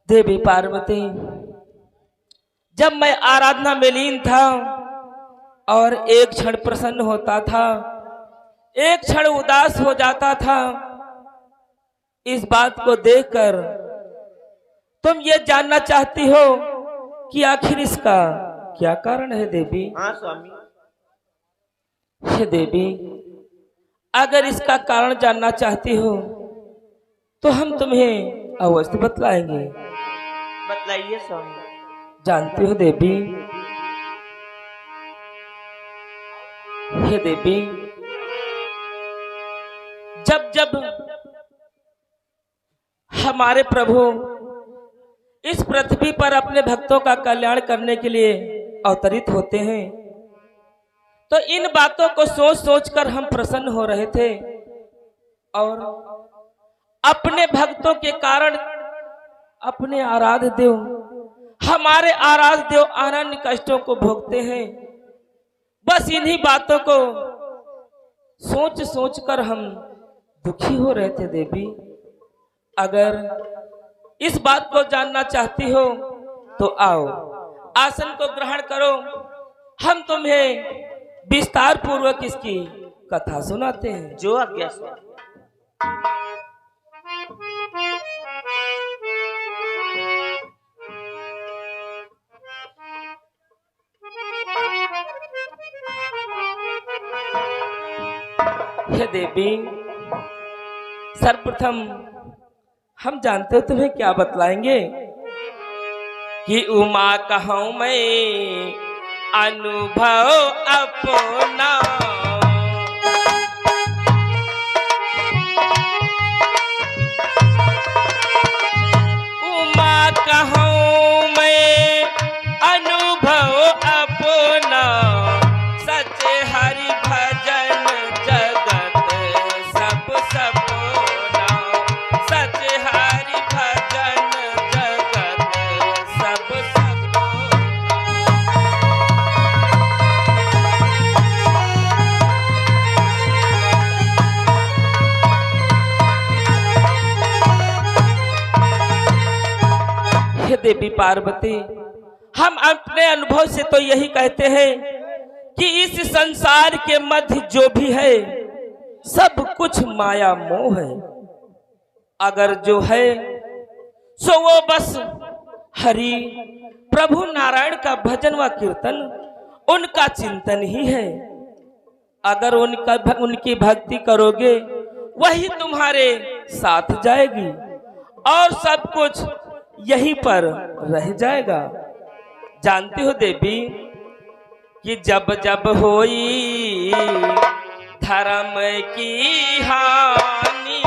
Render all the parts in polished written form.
देवी पार्वती, जब मैं आराधना में लीन था और एक क्षण प्रसन्न होता था, एक क्षण उदास हो जाता था, इस बात को देखकर तुम ये जानना चाहती हो कि आखिर इसका क्या कारण है देवी? हाँ स्वामी। हे देवी, अगर इसका कारण जानना चाहती हो तो हम तुम्हें अवश्य बतलाएंगे। बतलाइए स्वामी। जानती हो देवी, हे देवी, जब जब हमारे प्रभु इस पृथ्वी पर अपने भक्तों का कल्याण करने के लिए अवतरित होते हैं तो इन बातों को सोच सोच कर हम प्रसन्न हो रहे थे और अपने भक्तों के कारण अपने आराध्य देव, हमारे आराध्य देव अनन्य कष्टों को भोगते हैं। बस इन्हीं बातों को सोच सोच कर हम दुखी हो रहे थे देवी। अगर इस बात को जानना चाहती हो तो आओ, आसन को ग्रहण करो, हम तुम्हें विस्तार पूर्वक इसकी कथा सुनाते हैं। जो आज्ञा स्वामी। हे देवी, सर्वप्रथम हम जानते हो तुम्हें क्या बतलाएंगे कि उमा कहूं मैं अनुभव अपना, उमा कहूं मैं अनुभव अपना, सच हरि भजन जगत सब सपना, सच हरि भजन जगत सब सपना। हे देवी पार्वती, हम अपने अनुभव से तो यही कहते हैं कि इस संसार के मध्य जो भी है सब कुछ माया मोह है। अगर जो है सो वो बस हरि प्रभु नारायण का भजन व कीर्तन, उनका चिंतन ही है। अगर उनकी भक्ति करोगे वही तुम्हारे साथ जाएगी और सब कुछ यहीं पर रह जाएगा। जानती हो देवी कि जब जब होई धर्म की हानि,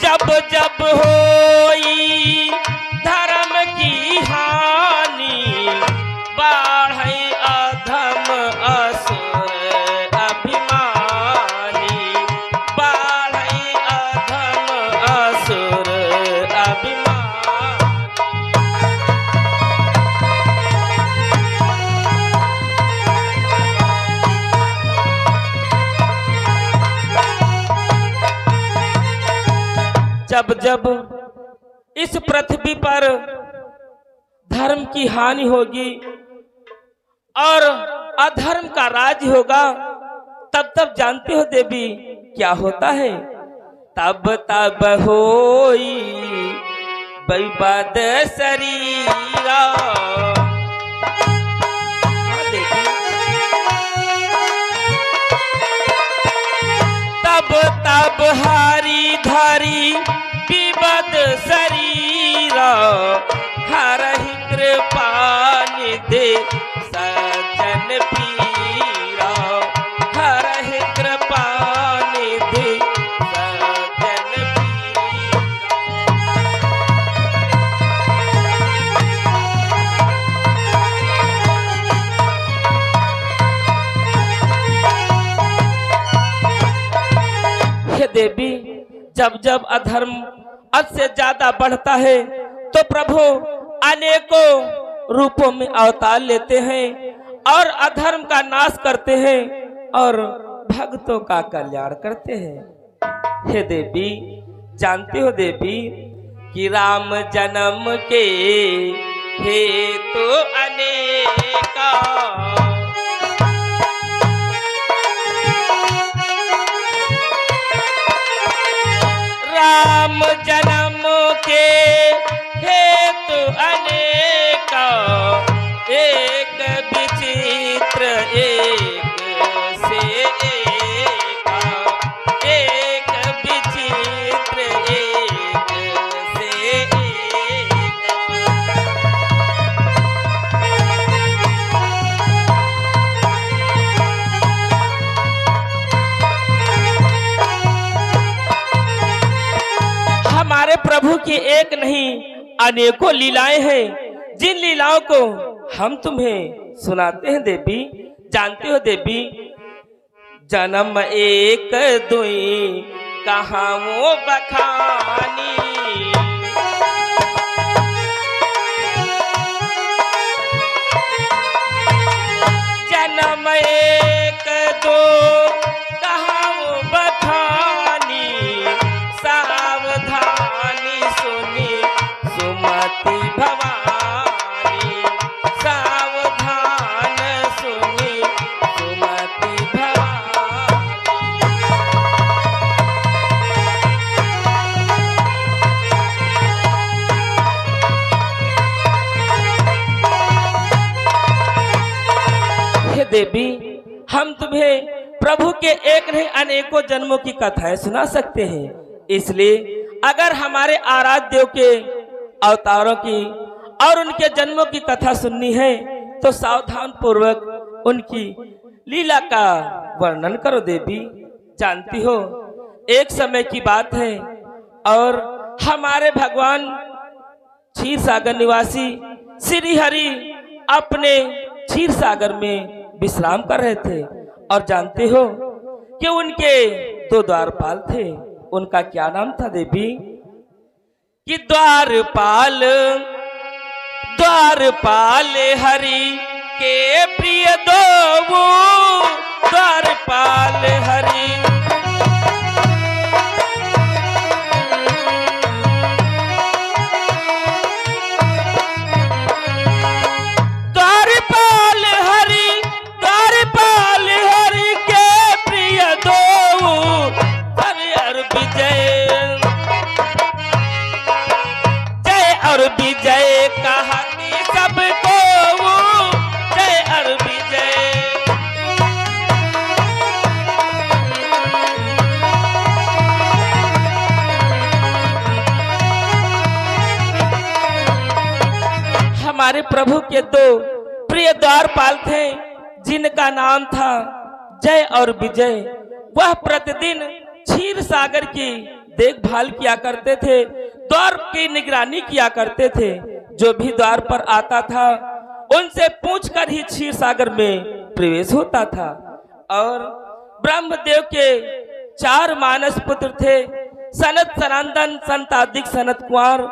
जब जब होई धर्म की हानि, बाढ़ई अधम असुर अभिमानी, बाढ़ई अधम असुर अभिमानी। जब जब इस पृथ्वी पर धर्म की हानि होगी और अधर्म का राज होगा, तब तब जानते हो देवी क्या होता है? तब तब होई विवाद शरीरा। हाँ देवी, तब तब हारी धारी विवाद शरीरा, हरहि कृपा निधि सज्जन पीरा, हरहि कृपा निधि सज्जन पीरा। हे देवी, जब जब अधर्म अध से ज्यादा बढ़ता है तो प्रभु अनेकों रूपों में अवतार लेते हैं और अधर्म का नाश करते हैं और भक्तों का कल्याण करते हैं। हे देवी, जानते हो देवी कि राम जन्म के हेतु अनेका, राम जन्म के हेतु अनेका, एक विचित्र एक से एका, एक विचित्र एक से एका। हमारे प्रभु की एक नहीं अनेकों लीलाएं हैं, जिन लीलाओं को हम तुम्हें सुनाते हैं देवी। जानते हो देवी, जन्म एक दुई कहाँ वो बखानी, जन्म एक दो कहाँ वो बखानी, सावधानी सुनी सुमति भवानी, सावधान सुनी सुमति भवानी। हे देवी, हम तुम्हें प्रभु के एक नहीं अनेकों जन्मों की कथाएं सुना सकते हैं। इसलिए अगर हमारे आराध्य देव के अवतारों की और उनके जन्मों की कथा सुननी है तो सावधान पूर्वक उनकी लीला का वर्णन करो देवी। जानती हो, एक समय की बात है और हमारे भगवान क्षीर सागर निवासी श्री हरि अपने क्षीर सागर में विश्राम कर रहे थे। और जानते हो कि उनके दो द्वारपाल थे। उनका क्या नाम था देवी? कि द्वारपाल, द्वारपाल हरि के प्रिय दो, द्वारपाल हरि। द्वारपाल हरि, द्वारपाल हरि के प्रिय दो, हरि और विजय, जय और विजय कहा कि सबको, जय और विजय। हमारे प्रभु के दो प्रिय द्वारपाल थे जिनका नाम था जय और विजय। वह प्रतिदिन क्षीर सागर की देखभाल किया करते थे, द्वार की निगरानी किया करते थे। जो भी द्वार पर आता था उनसे पूछकर ही क्षीर सागर में प्रवेश होता था। और ब्रह्मदेव के 4 मानस पुत्र थे, सनत, सनंदन, संतादिक, सनत कुमार।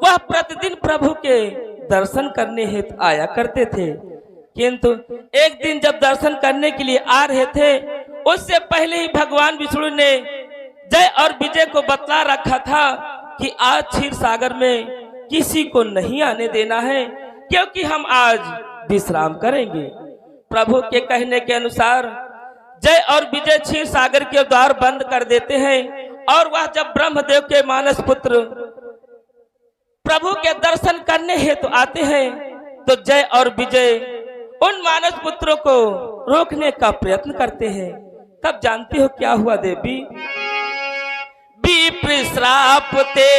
वह प्रतिदिन प्रभु के दर्शन करने हेतु आया करते थे। किंतु एक दिन जब दर्शन करने के लिए आ रहे थे, उससे पहले ही भगवान विष्णु ने जय और विजय को बतला रखा था कि आज क्षीर सागर में किसी को नहीं आने देना है, क्योंकि हम आज विश्राम करेंगे। प्रभु के कहने के अनुसार जय और विजय क्षीर सागर के द्वार बंद कर देते हैं। और वह जब ब्रह्मदेव के मानस पुत्र प्रभु के दर्शन करने हेतु आते हैं तो जय और विजय उन मानस पुत्रों को रोकने का प्रयत्न करते हैं। तब जानती हो क्या हुआ देवी? विप्र श्राप थे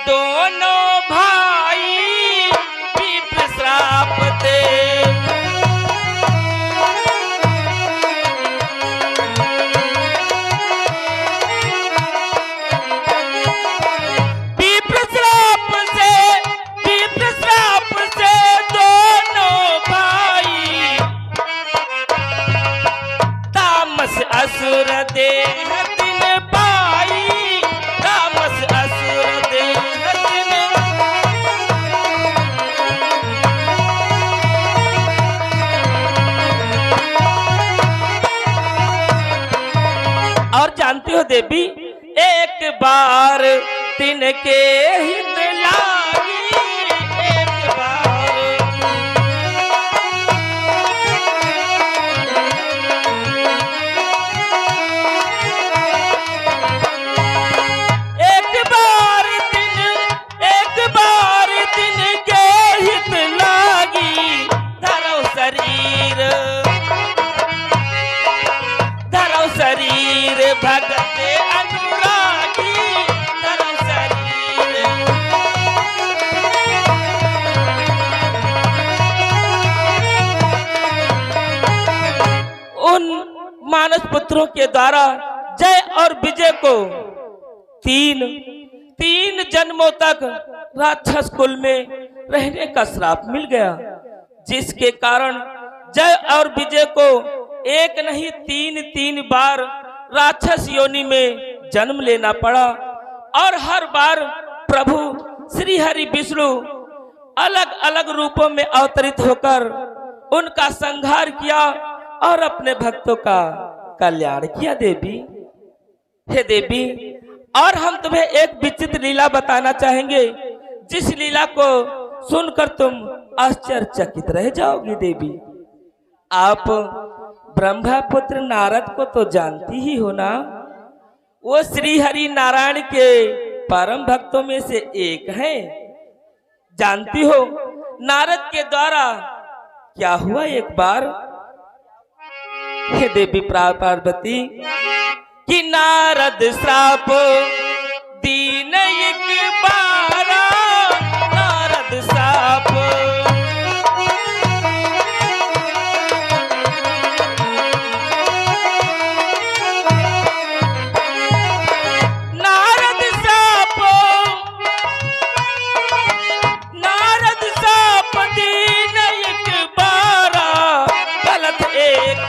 दोनों भाई, विप्र श्राप थे, विप्र श्राप से दोनों भाई, तामस असुर देह दिन पाई, तामस असुर देह दिन। और जानती हो देवी, एक बार तिनके हित लागी, एक बार तिनके हित लागी, धरौ शरीर भगत अनुरागी, धरौ शरीर। उन मानस पुत्रों के द्वारा जय और विजय को तीन जन्मों तक राक्षस कुल में रहने का श्राप मिल गया, जिसके कारण जय और विजय को एक नहीं तीन बार राक्षस योनि में जन्म लेना पड़ा। और हर बार प्रभु श्री हरि विष्णु अलग अलग रूपों में अवतरित होकर उनका संहार किया और अपने भक्तों का कल्याण किया। देवी, हे देवी, और हम तुम्हें एक विचित्र लीला बताना चाहेंगे, जिस लीला को सुनकर तुम आश्चर्यचकित रह जाओगी। देवी, आप ब्रह्मपुत्र नारद को तो जानती ही हो ना, वो श्री हरि नारायण के परम भक्तों में से एक हैं। जानती हो नारद के द्वारा क्या हुआ एक बार? हे देवी पार्वती, कि नारद श्राप दीन एक बारा, नारद श्राप दीन एक बारा, गलत एक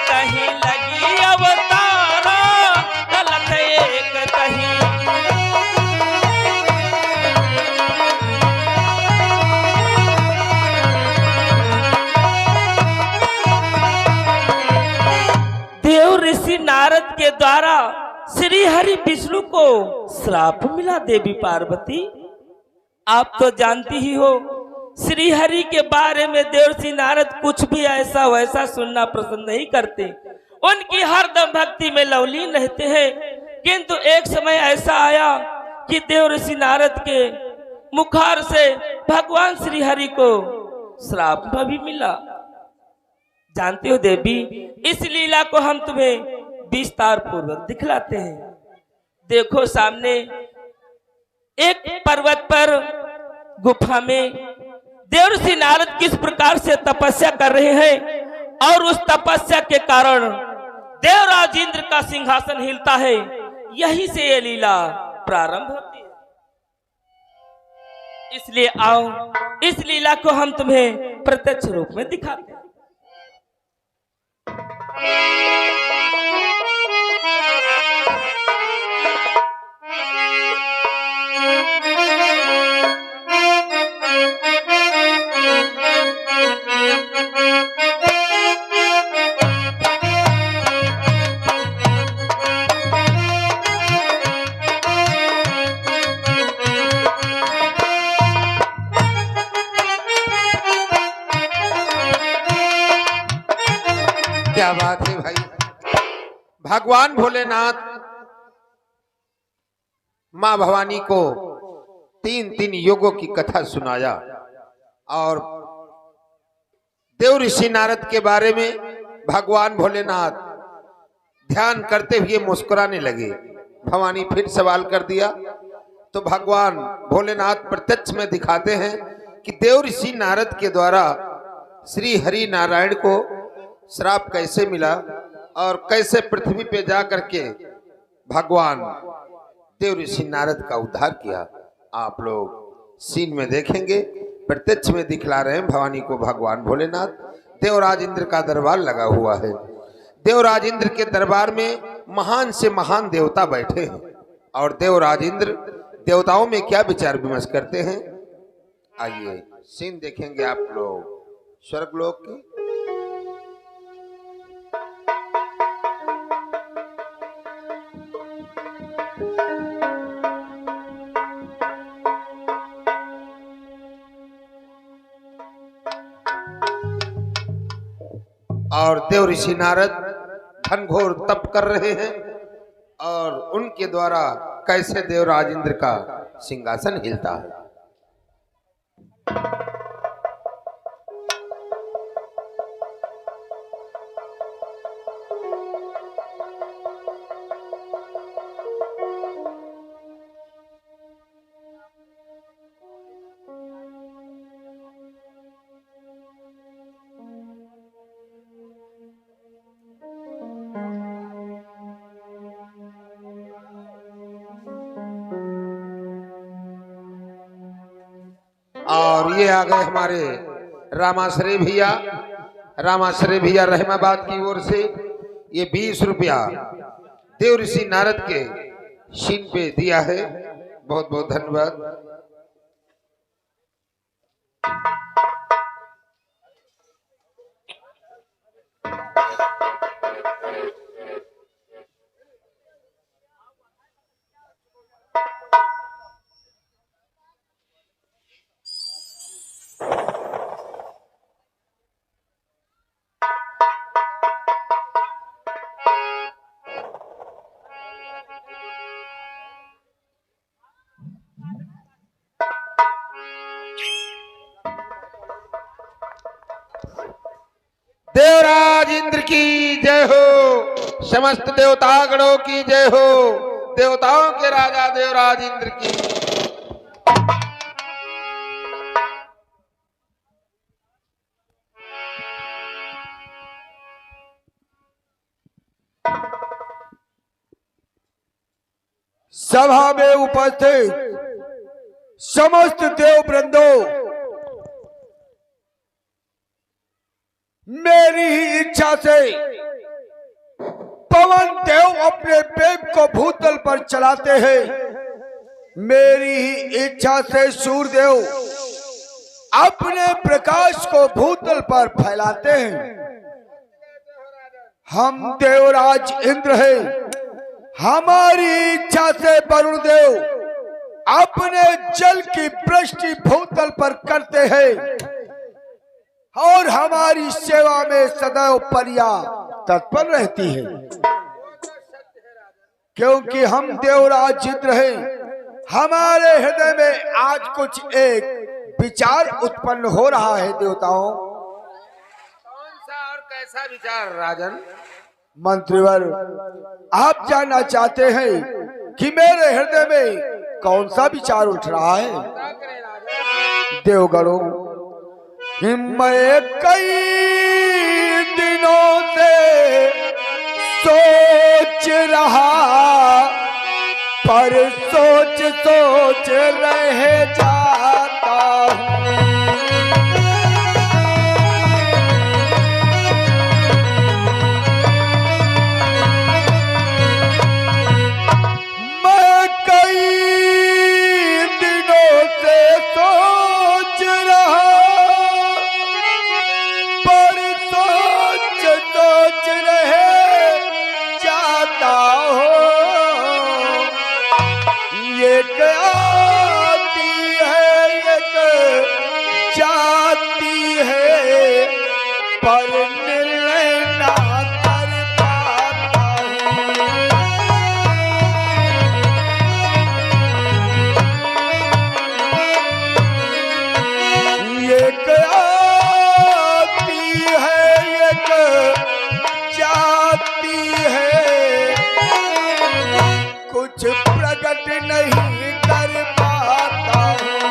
तही लगी अवतारा, गलत एक तही। देव ऋषि नारद के द्वारा श्री हरि विष्णु को श्राप मिला। देवी पार्वती, आप तो जानती ही हो, श्री हरि के बारे में देवर्षि नारद कुछ भी ऐसा वैसा सुनना पसंद नहीं करते। उनकी हरदम भक्ति में लवलीन रहते हैं। किंतु एक समय ऐसा आया कि देवर्षि नारद के मुखार से भगवान श्री हरि को श्राप भी मिला। जानती हो देवी, इस लीला को हम तुम्हें विस्तार पूर्वक दिखलाते हैं। देखो, सामने एक पर्वत पर गुफा में देवर्षि नारद किस प्रकार से तपस्या कर रहे हैं और उस तपस्या के कारण देवराज इंद्र का सिंहासन हिलता है। यही से ये लीला प्रारंभ होती है। इसलिए आओ, इस लीला को हम तुम्हें प्रत्यक्ष रूप में दिखाते हैं। क्या बात है भाई। भगवान भोलेनाथ मां भवानी को तीन युगों की कथा सुनाया और देवर्षि नारद के बारे में भगवान भोलेनाथ ध्यान करते हुए मुस्कुराने लगे। भवानी फिर सवाल कर दिया तो भगवान भोलेनाथ प्रत्यक्ष में दिखाते हैं कि देवर्षि नारद के द्वारा श्री हरि नारायण को श्राप कैसे मिला और कैसे पृथ्वी पे जा करके भगवान देवर्षि नारद का उद्धार किया। आप लोग सीन में देखेंगे, प्रत्यक्ष में दिखला रहे हैं भवानी को भगवान भोलेनाथ। देवराज इंद्र का दरबार लगा हुआ है। देवराज इंद्र के दरबार में महान से महान देवता बैठे हैं और देवराज इंद्र देवताओं में क्या विचार विमर्श करते हैं, आइए सीन देखेंगे आप लोग स्वर्गलोक की। और देव ऋषि नारद घनघोर तप कर रहे हैं और उनके द्वारा कैसे देवराज इंद्र का सिंहासन हिलता है। और ये आ गए हमारे रामाश्रय भैया। रामाश्रय भैया रहमाबाद की ओर से ये 20 रुपया देव ऋषि नारद के शीन पे दिया है। बहुत बहुत धन्यवाद। देवराज इंद्र की जय हो, समस्त देवतागणों की जय हो, देवताओं के राजा देवराज इंद्र की। सभा में उपस्थित समस्त देव वृंदों, मेरी ही इच्छा से पवन देव अपने वेग को भूतल पर चलाते हैं। मेरी ही इच्छा से सूर्यदेव अपने प्रकाश को भूतल पर फैलाते हैं। हम देवराज इंद्र हैं। हमारी इच्छा से वरुण देव अपने जल की वृष्टि भूतल पर करते हैं और हमारी सेवा में सदैव परिया तत्पर रहती है। क्योंकि हम देवराज इंद्र हैं, हमारे हृदय में आज कुछ एक विचार उत्पन्न हो रहा है। देवताओं, कौन सा और कैसा विचार राजन? मंत्रीवर, आप जानना चाहते हैं कि मेरे हृदय में कौन सा विचार उठ रहा है? देवगणों, मैं कई दिनों से सोच रहा, पर सोच सोच रह जाता हूँ। मैं कई दिनों से सोच रहा, पर सोच सोच रह जाता हूँ। एक आती है एक जाती है, पर निर्णय ना कर पाता हूँ। एक आती है एक जाती है, कुछ प्रकट नहीं कर पाता हूँ।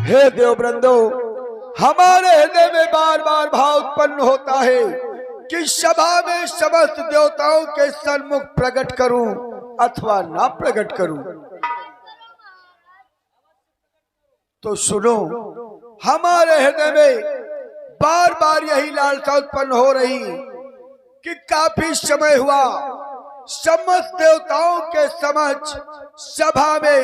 हे देववृंदो, हमारे हृदय में बार बार भाव उत्पन्न होता है कि सभा में समस्त देवताओं के सन्मुख प्रकट करूं अथवा ना प्रकट करूं। तो सुनो, हमारे हृदय में बार बार यही लालसा उत्पन्न हो रही कि काफी समय हुआ समस्त देवताओं के समक्ष सभा में